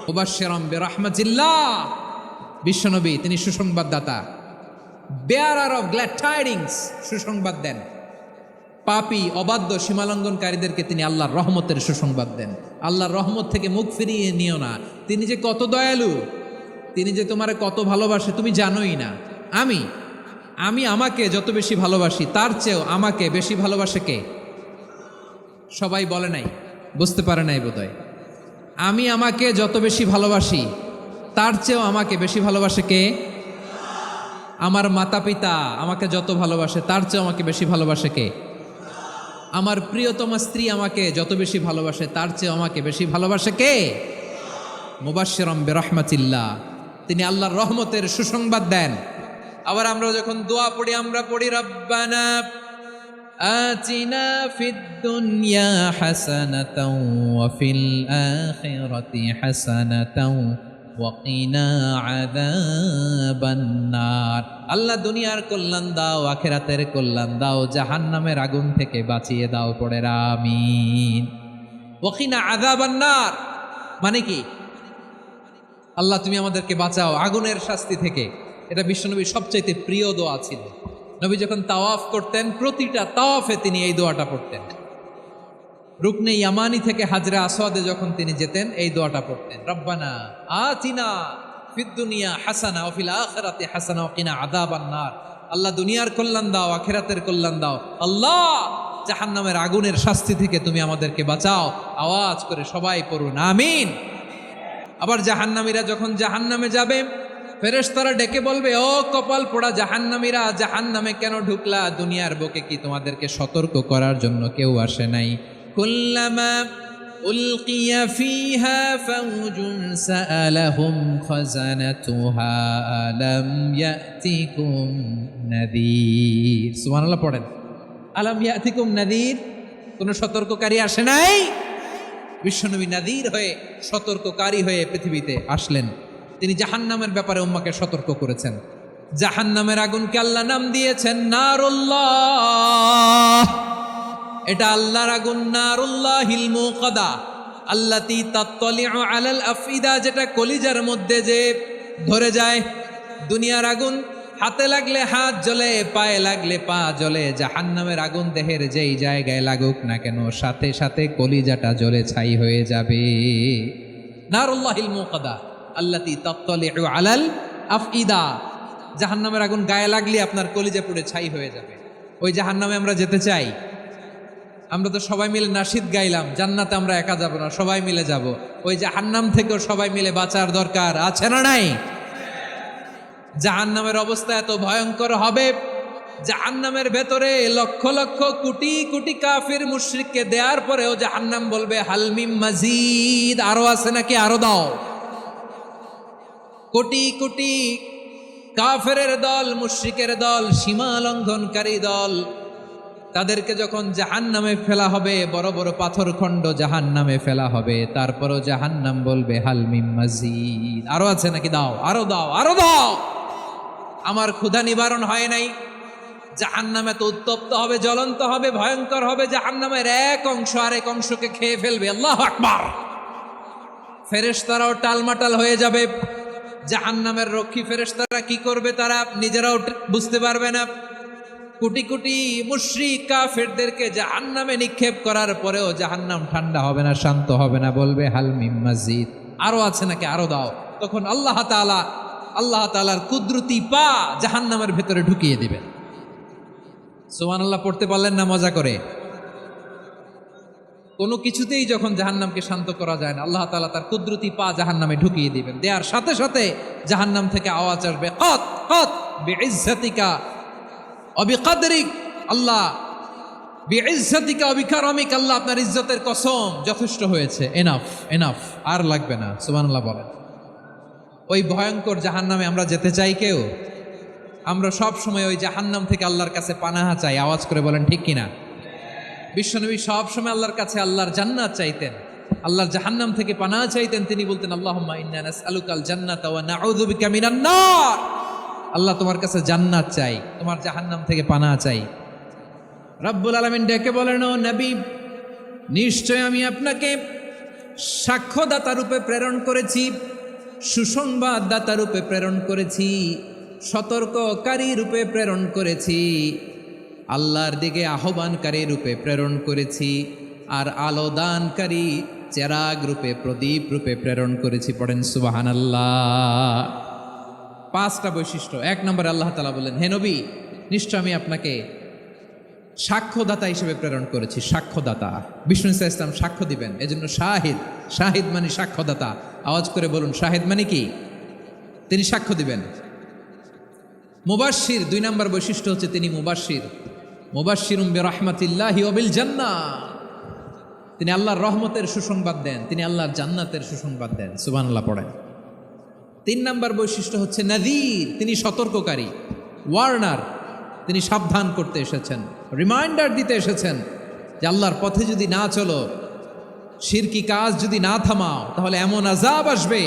মুবাশশিরাম বিরাহমাতিল্লাহ, বিশ্বনবী তিনি সুসংবাদদাতা, বেয়ারার of glad tidings, সুসংবাদ দেন। পাপী অবাধ্য সীমালঙ্ঘনকারীদেরকে তিনি আল্লাহর রহমতের সুসংবাদ দেন। আল্লাহর রহমত থেকে মুখ ফিরিয়ে নিও না। তিনি যে কত দয়ালু, তিনি যে তোমারে কত ভালোবাসে তুমি জানোই না। আমি আমাকে যত বেশি ভালোবাসি তার চেয়েও আমাকে বেশি ভালোবাসে কে? সবাই বলে নাই, বুঝতে পারে নাই বোধহয়। আমি আমাকে যত বেশি ভালোবাসি তার চেয়েও আমাকে বেশি ভালোবাসে কে? আমার মাতা পিতা আমাকে যত ভালোবাসে তার চেয়েও আমাকে বেশি ভালোবাসে কে? আমার প্রিয়তমা স্ত্রী আমাকে যত বেশি ভালোবাসে তার চেয়েও আমাকে বেশি ভালোবাসে কে? মুবাশশিরাম বিরাহমাতিল্লাহ, তিনি আল্লাহর রহমতের সুসংবাদ দেন। আবার আমরা যখন দোয়া পড়ি আমরা পড়ি রব্বানা আতিনা ফিদ দুনিয়া হাসানাতাও ওয়া ফিল আখিরাতি হাসানাতাও ওয়া কিনা আযাবান নার। আল্লাহ দুনিয়ার কল্যাণ দাও, আখিরাতের কল্যাণ দাও, জাহান্নামের আগুন থেকে বাঁচিয়ে দাও, পড়ে আমিন। ওয়া কিনা আযাবান নার মানে কি? আল্লাহ তুমি আমাদেরকে বাঁচাও আগুনের শাস্তি থেকে। এটা বিশ্বনবীর সবচাইতে প্রিয় দোয়া ছিল। নবী যখন তাওয়াফ করতেন প্রতিটা তাওয়াফে তিনি এই দোয়াটা পড়তেন। রুকনে ইয়ামানি থেকে হাজরা আসওয়াদে যখন তিনি যেতেন এই দোয়াটা পড়তেন, রব্বানা আতিনা ফিদ দুনিয়া হাসানা ওয়া ফিল আখিরাতি হাসানা ওয়া কিনা আযাবান নার। আল্লাহ দুনিয়ার কল্যাণ দাও, আখিরাতের কল্যাণ দাও। আল্লাহ জাহান্নামের আগুনের শাস্তি থেকে তুমি আমাদেরকে বাঁচাও। আওয়াজ করে সবাই পড়ুন আমিন। আবার জাহান্নামীরা যখন জাহান্নামে যাবে ফেরেশতারা ডেকে বলবে, ও কপাল পোড়া জাহান্নামীরা, জাহান্নামে কেন ঢুকলা? দুনিয়ার বুকে কি তোমাদেরকে সতর্ক করার জন্য কেউ আসে নাই? কুল্লামা উলকিয়া ফিহা ফাওজুন সাআলাহুম খাজানাতুহা আলাম ইয়াতিকুম নাযীর। সুবহানাল্লাহ পড়েন, আলাম ইয়াতিকুম নাযীর, কোন সতর্ককারী আসে নাই? বিশ্বনবী নাযীর হয়ে সতর্ককারী হয়ে পৃথিবীতে আসলেন। তিনি জাহান্নামের ব্যাপারে উম্মাকে সতর্ক করেছেন। জাহান্নামের আগুনকে আল্লাহ নাম দিয়েছেন নারুল্লাহ। এটা আল্লাহর আগুন, নারুল্লাহিল মুকাদা আল্লাতী তাত্তালিউ আলাল আফইদা, যেটা কলিজার মধ্যে যে ধরে যায়। দুনিয়ার আগুন হাতে লাগলে হাত জ্বলে, পায়ে লাগলে পা জ্বলে। জাহান্নামের আগুন দেহের যেই জায়গায় লাগুক না কেন সাথে সাথে কলিজাটা জ্বলে ছাই হয়ে যাবে। নারুল্লাহিল মুকাদা আল্লাতী তাত্তালিউ আলাল আফইদা, জাহান্নামের আগুন গায়ে লাগলে আপনার কলিজা পুড়ে ছাই হয়ে যাবে। ওই জাহান্নামে আমরা যেতে চাই? আমরা তো সবাই মিলে নাশিদ গাইলাম, জান্নাতে আমরা একা যাব না, সবাই মিলে যাব। ওই জাহান্নাম থেকেও সবাই মিলে বাঁচার দরকার আছে না নাই? জাহান্নামের অবস্থা এত ভয়ঙ্কর হবে, জাহান্নামের ভেতরে লক্ষ লক্ষ কোটি কোটি কাফির মুশরিককে দেওয়ার পরেও জাহান্নাম বলবে হালমিম মাজিদ, আরো আছে নাকি, আরো দাও। কোটি কোটি কাফেরের দল, মুশরিকের দল, সীমা লঙ্ঘনকারী দল, তাদেরকে যখন জাহান্নামে ফেলা হবে, বড় বড় পাথর খণ্ড জাহান্নামে ফেলা হবে, তারপরও জাহান্নাম বলবে হালমিম মাজিদ, আরো আছে নাকি, দাও, আরো দাও, আরো দাও। আমার ক্ষুধা নিবারণ হয় নাই। জাহান্নামে তো উত্তপ্ত হবে, জ্বলন্ত হবে, ভয়ঙ্কর হবে। জাহান্নামের এক অংশ আরেক অংশকে খেয়ে ফেলবে। আল্লাহু আকবার। ফেরেশতারাও টালমাটাল হয়ে যাবে। জাহান্নামের রক্ষী ফেরেশতারা কি করবে তারা নিজেরাও বুঝতে পারবে না। কোটি কোটি মুশরিক কাফেরদেরকে জাহান্নামে নিক্ষেপ করার পরেও জাহান্নাম ঠান্ডা হবে না, শান্ত হবে না, বলবে হাল মিম মাজিদ, আরো আছে নাকি, আরো দাও। তখন আল্লাহ তাআলার কুদরতি পা জাহান্নামের ভেতরে ঢুকিয়ে দিবেন। সুবহানাল্লাহ পড়তে পারলেন না মজা করে? কোনো কিছুতেই যখন জাহান্নামকে শান্ত করা যায় না, আল্লাহ তাআলা তার কুদরতি পা জাহান্নামে ঢুকিয়ে দিবেন। দেওয়ার সাথে সাথে জাহান্নাম থেকে আওয়াজ আসবে, কত কত বিইজ্জাতিকা ওয়া বিকদরিক, আল্লাহ বিইজ্জাতিকা ওয়া বিকারামিক, আল্লাহ আপনার ইজ্জতের কসম, যথেষ্ট হয়েছে, এনাফ এনাফ, আর লাগবে না। সুবহানাল্লাহ বলেন। ওই ভয়ঙ্কর জাহান্নামে আমরা যেতে চাই কেউ? আমরা সব সময় ওই জাহান্নাম থেকে আল্লাহর কাছে পানাহা চাই। আওয়াজ করে বলেন ঠিক কিনা? বিশ্বনবী সব সময় আল্লাহর কাছে আল্লাহর জান্নাত চাইতেন, আল্লাহর জাহান্নাম থেকে পানাহা চাইতেন। তিনি বলতেন আল্লাহুম্মা ইন্না নাসআলুকাল জান্নাতা ওয়া নাউযু বিকা মিনান নার। আল্লাহ তোমার কাছে জান্নাত চাই, তোমার জাহান্নাম থেকে পানাহা চাই। রব্বুল আলামিন ডেকে বলেন, ও নবী, নিশ্চয় আমি আপনাকে সাক্ষ্যদাতা রূপে প্রেরণ করেছি, সুসংবাদদাতা রূপে প্রেরণ করেছি, সতর্ককারী রূপে প্রেরণ করেছি, আল্লাহর দিকে আহ্বানকারী রূপে প্রেরণ করেছি, আর আলোদানকারী চেরাগ রূপে, প্রদীপ রূপে প্রেরণ করেছি। পড়েন সুবহানাল্লাহ। 5টা বৈশিষ্ট্য। 1 নম্বরে আল্লাহ তাআলা বললেন, হে নবী, নিশ্চয় আমি আপনাকে সাক্ষ্যদাতা হিসেবে প্রেরণ করেছি। সাক্ষ্যদাতা, বিষ্ণু ইসা ইসলাম সাক্ষ্য দিবেন, এজন্য শাহিদ। শাহিদ মানে সাক্ষ্যদাতা। আওয়াজ করে বলুন, শাহিদ মানে কি? তিনি সাক্ষ্য দিবেন। মুবাশশির, 2 নম্বর বৈশিষ্ট্য হচ্ছে তিনি মুবাশশির। মুবাশশিরুম বিরহমাতিল্লাহি ওয়া বিল জান্নাহ, তিনি আল্লাহর রহমতের সুসংবাদ দেন, তিনি আল্লাহর জান্নাতের সুসংবাদ দেন। সুবহানাল্লাহ পড়েন। 3 নম্বর বৈশিষ্ট্য হচ্ছে নাযীর, তিনি সতর্ককারী। ওয়ার্নার, তিনি সাবধান করতে এসেছেন, রিমাইন্ডার দিতে এসেছেন যে আল্লাহর পথে যদি না চলো, শিরকি কাজ যদি না থামাও, তাহলে এমন আযাব আসবে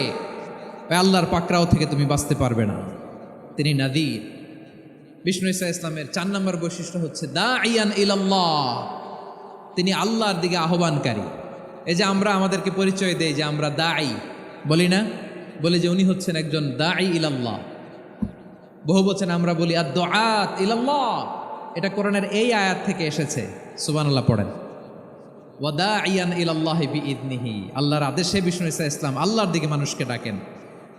ওই আল্লাহর পাকড়াও থেকে তুমি বাঁচতে পারবে না। তিনি নাযীর। বিষ্ণু ইসা ইসলামের 4 নম্বর বৈশিষ্ট্য হচ্ছে দাঈয়ান ইলাল্লাহ, তিনি আল্লাহর দিকে আহ্বানকারী। এই যে আমরা আমাদেরকে পরিচয় দেই যে আমরা দাঈ, বলি না? বলি যে উনি হচ্ছেন একজন দাঈ ইলাল্লাহ। বহু বচন আমরা বলি আদ-দুআত ইলাল্লাহ, এটা কোরআনের এই আয়াত থেকে এসেছে। সুবহানাল্লাহ পড়েন। ওয়া দাঈয়ান ইলাল্লাহি বিইذনিহি, আল্লাহর আদেশে বিষ্ণু ইসা ইসলাম আল্লাহর দিকে মানুষকে ডাকেন।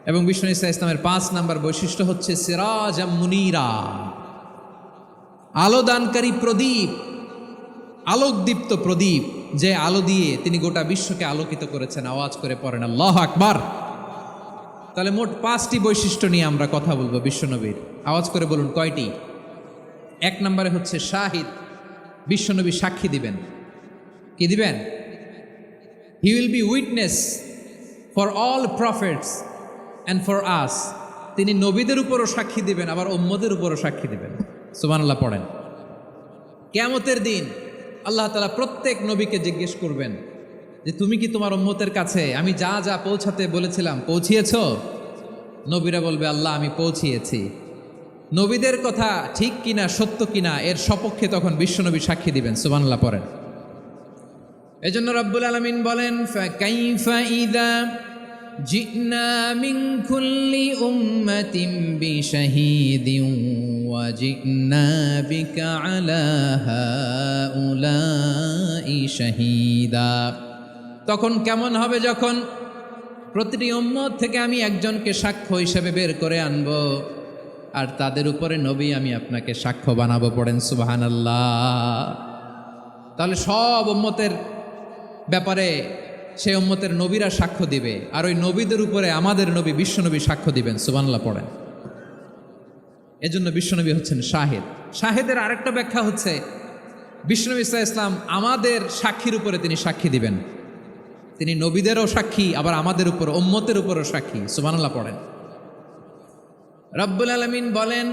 এবং বিষ্ণু ইসা ইসলামের 5 নম্বর বৈশিষ্ট্য হচ্ছে সিরাজাম মুনীরা, আলোদানকারী প্রদীপ, আলোকদীপ্ত প্রদীপ, যে আলো দিয়ে তিনি গোটা বিশ্বকে আলোকিত করেছেন। আওয়াজ করে পড়েন আল্লাহু আকবার। তাহলে মোট 5টি বৈশিষ্ট্য নিয়ে আমরা কথা বলবো বিশ্বনবীর। আওয়াজ করে বলুন কয়টি? 1 নম্বরে হচ্ছে শাহিদ, বিশ্বনবী সাক্ষী দিবেন। কি দিবেন? He will be witness for all prophets and for us, তিনি নবীদের উপরও সাক্ষী দিবেন, আবার উম্মতের উপরও সাক্ষী দিবেন। সুবহানাল্লাহ পড়েন। কিয়ামতের দিন আল্লাহ তাআলা প্রত্যেক নবীকে জিজ্ঞেস করবেন যে তুমি কি তোমার উম্মতের কাছে আমি যা যা পৌঁছাতে বলেছিলাম পৌঁছিয়েছ? নবীরা বলবে আল্লাহ আমি পৌঁছিয়েছি। নবীদের কথা ঠিক কিনা, সত্য কিনা, এর সপক্ষে তখন বিশ্বনবী সাক্ষী দিবেন। সুবহানাল্লাহ পড়েন। এজন্য রব্বুল আলামিন বলেন, ফাকাইফা ইযা জিনা মিন কুল্লি উম্মাতিন বিশাহীদিন ওয়া জিনা বিকা আলা হাউলাই শাহীদা। তখন কেমন হবে যখন প্রতিটি উম্মত থেকে আমি একজনকে সাক্ষ্য হিসেবে বের করে আনব, আর তাদের উপরে নবী আমি আপনাকে সাক্ষ্য বানাবো। পড়েন সুবহানাল্লাহ। তাহলে সব উম্মতের ব্যাপারে সেই উম্মতের নবীরা সাক্ষ্য দিবে, আর ওই নবীদের উপরে আমাদের নবী বিশ্বনবী সাক্ষ্য দিবেন। সুবহানাল্লাহ পড়েন। এজন্য বিশ্বনবী হচ্ছেন শাহিদ। শাহিদের আরেকটা ব্যাখ্যা হচ্ছে বিশ্বনবী সাল্লাল্লাহু আলাইহি ওয়াসাল্লাম আমাদের সাক্ষীর উপরে তিনি সাক্ষী দিবেন। তিনি নবীদেরও সাক্ষী, আবার আমাদের উপর, উম্মতের উপরও সাক্ষী। সুবহানাল্লাহ পড়েন। রব্বুল আলামিন বলেন,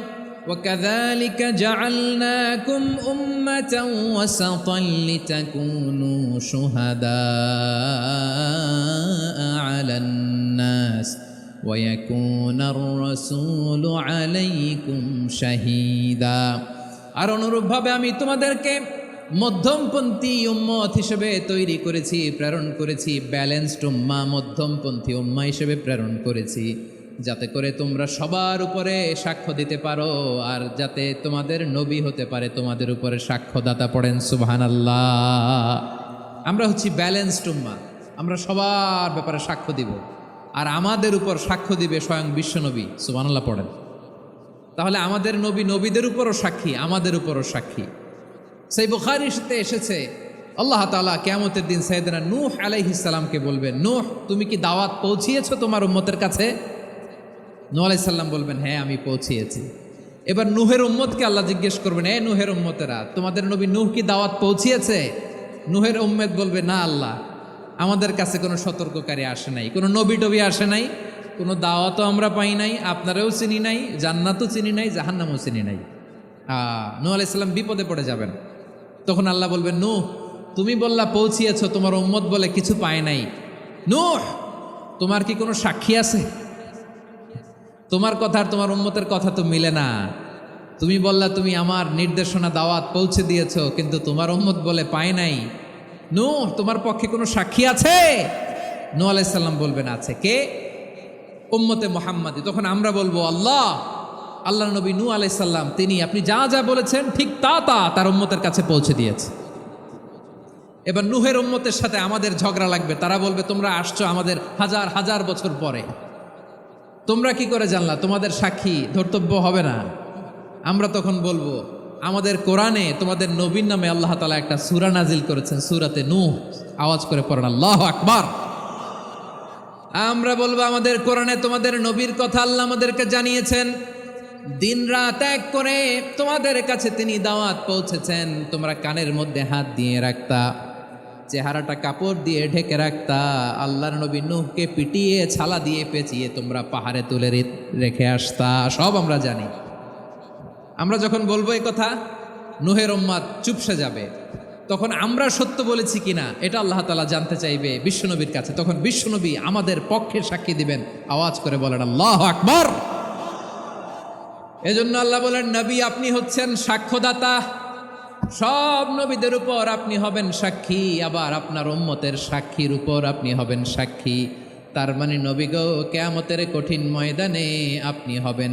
وَكَذَلِكَ جَعَلْنَاكُمْ أُمَّةً وَسَطًا لِتَكُونُوا شُهَدَاءَ عَلَى النَّاسِ وَيَكُونَ الرَّسُولُ عَلَيْكُمْ شَهِيدًا। আর অনুরূপভাবে আমি তোমাদেরকে মধ্যমপন্থী উম্মত হিসেবে তৈরি করেছি, প্রেরণ করেছি। ব্যালেন্সড উম্মাহ, মধ্যমপন্থী উম্মাহ হিসেবে প্রেরণ করেছি, যাতে করে তোমরা সবার উপরে সাক্ষ্য দিতে পারো, আর যাতে তোমাদের নবী হতে পারে তোমাদের উপরে সাক্ষ্যদাতা। পড়েন সুবহানাল্লাহ। আমরা হচ্ছি ব্যালেন্সড উম্মাহ, আমরা সবার ব্যাপারে সাক্ষ্য দিব, আর আমাদের উপর সাক্ষ্য দিবে স্বয়ং বিশ্বনবী। সুবহানাল্লাহ পড়েন। তাহলে আমাদের নবী নবীদের উপরও সাক্ষী, আমাদের উপরও সাক্ষী। সেই বুখারীতে এসেছে আল্লাহ তাআলা কিয়ামতের দিন সাইয়েদনা নূহ আলাইহিস সালামকে বলবেন, নূহ তুমি কি দাওয়াত পৌঁছিয়েছো তোমার উম্মতের কাছে? নূহ আলাইহিস সালাম বলবেন, হ্যাঁ আমি পৌঁছিয়েছি। এবার নূহের উম্মতকে আল্লাহ জিজ্ঞেস করবেন, এ নূহের উম্মতেরা, তোমাদের নবী নূহ কি দাওয়াত পৌঁছিয়েছে? নূহের উম্মত বলবে, না আল্লাহ, আমাদের কাছে কোনো সতর্ককারী আসে নাই, কোনো নবী টবি আসে নাই, কোনো দাওয়াতও আমরা পাই নাই, আপনারাও চিনি নাই, জান্নাতও চিনি নাই, জাহান্নামও চিনি নাই। নূহ আলাইহিস সালাম বিপদে পড়ে যাবেন। তখন আল্লাহ বলবেন, নূহ তুমি বললা পৌঁছিয়েছ, তোমার উম্মত বলে কিছু পায় নাই। নূহ তোমার কি কোনো সাক্ষী আছে? তোমার কথা আর তোমার উম্মতের কথা তো মিলে না। তুমি বললা তুমি আমার নির্দেশনা দাওয়াত পৌঁছে দিয়েছো, কিন্তু তোমার উম্মত বলে পায় নাই। নূহ তোমার পক্ষে কোনো সাক্ষী আছে? নূহ আলাইহিস সালাম বলবেন আছে কে? উম্মতে মুহাম্মাদি। তখন আমরা বলবো আল্লাহর নবী নূহ আলাইহিস সালাম তিনি আপনি যা যা বলেছেন ঠিক তার উম্মতের কাছে পৌঁছে দিয়েছে। এবার নূহের উম্মতের সাথে আমাদের ঝগড়া লাগবে। তারা বলবে তোমরা আসছো আমাদের হাজার হাজার বছর পরে, তোমরা কি করে জানলা? তোমাদের সাক্ষী ধর্তব্য হবে না? আমরা তখন বলবো আমাদের কোরআনে তোমাদের নবীর নামে আল্লাহ তাআলা একটা সূরা নাজিল করেছেন, সূরাতে নূহ। আওয়াজ করে পড়েন আল্লাহু আকবার। আমরা বলবো আমাদের কোরআনে তোমাদের নবীর কথা আল্লাহ আমাদেরকে জানিয়েছেন, দিন রাত এক করে তোমাদের কাছে তিনি দাওয়াত পৌঁছেছেন। তোমরা কানের মধ্যে হাত দিয়ে রাখতা, চেহারাটা কাপড় দিয়ে ঢেকে রাখতা, আল্লাহর নবী নূহকে পিটিয়ে ছালা দিয়ে পেঁচিয়ে তোমরা পাহাড়ে তুলে রেখে আসতা। সব আমরা জানি। আমরা যখন বলবো এই কথা, নূহের উম্মত চুপসে যাবে। তখন আমরা সত্য বলেছি কিনা এটা আল্লাহ তাআলা জানতে চাইবে বিশ্বনবীর কাছে। তখন বিশ্বনবী আমাদের পক্ষে সাক্ষী দিবেন। আওয়াজ করে বলেন আল্লাহু আকবার। এজন্য আল্লাহ বলেন, নবী আপনি হচ্ছেন সাক্ষ্যদাতা, সব নবীদের উপর আপনি হবেন সাক্ষী, আবার আপনার উম্মতের সাক্ষীর উপর আপনি হবেন সাক্ষী। তার মানে নবী গো, কিয়ামতের কঠিন ময়দানে আপনি হবেন